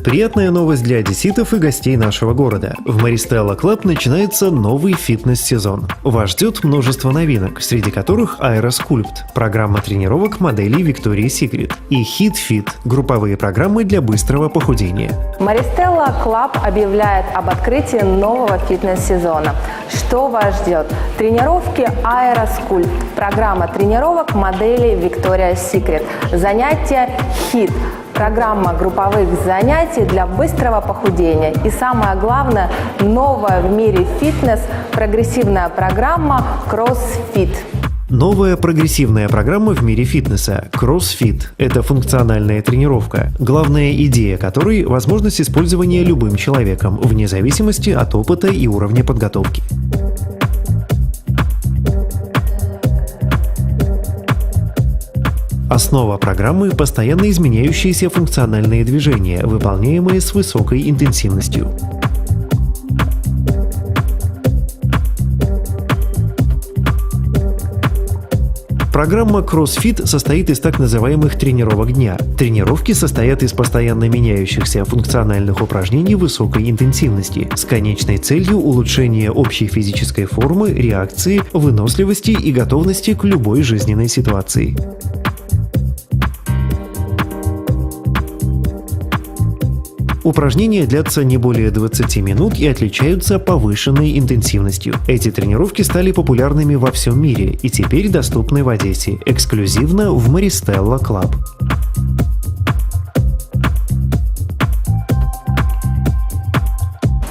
Приятная новость для одесситов и гостей нашего города. В Маристелла Клаб начинается новый фитнес-сезон. Вас ждет множество новинок, среди которых Аэроскульпт, программа тренировок моделей Victoria's Secret, и Hit Fit – групповые программы для быстрого похудения. Маристелла Клаб объявляет об открытии нового фитнес-сезона. Что вас ждет? Тренировки Аэроскульпт, программа тренировок моделей Victoria's Secret, занятия Hit, программа групповых занятий для быстрого похудения. И самое главное, новая в мире фитнес – прогрессивная программа CrossFit. Новая прогрессивная программа в мире фитнеса – CrossFit – это функциональная тренировка, главная идея которой – возможность использования любым человеком, вне зависимости от опыта и уровня подготовки. Основа программы – постоянно изменяющиеся функциональные движения, выполняемые с высокой интенсивностью. Программа CrossFit состоит из так называемых тренировок дня. Тренировки состоят из постоянно меняющихся функциональных упражнений высокой интенсивности с конечной целью улучшения общей физической формы, реакции, выносливости и готовности к любой жизненной ситуации. Упражнения длятся не более 20 минут и отличаются повышенной интенсивностью. Эти тренировки стали популярными во всем мире и теперь доступны в Одессе, эксклюзивно в Маристелла Клаб.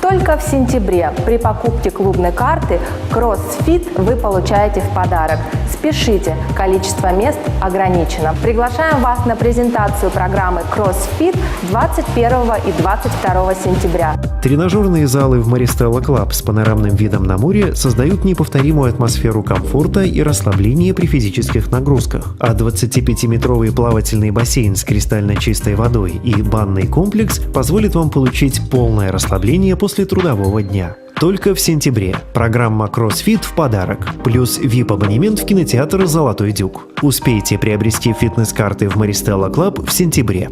Только в сентябре при покупке клубной карты CrossFit вы получаете в подарок. Спешите, количество мест ограничено. Приглашаем вас на презентацию программы CrossFit 21 и 22 сентября. Тренажерные залы в Маристелла Клаб с панорамным видом на море создают неповторимую атмосферу комфорта и расслабления при физических нагрузках, а 25-метровый плавательный бассейн с кристально чистой водой и банный комплекс позволит вам получить полное расслабление после трудового дня. Только в сентябре. Программа CrossFit в подарок. Плюс VIP-абонемент в кинотеатр «Золотой Дюк». Успейте приобрести фитнес-карты в Маристелла Клаб в сентябре.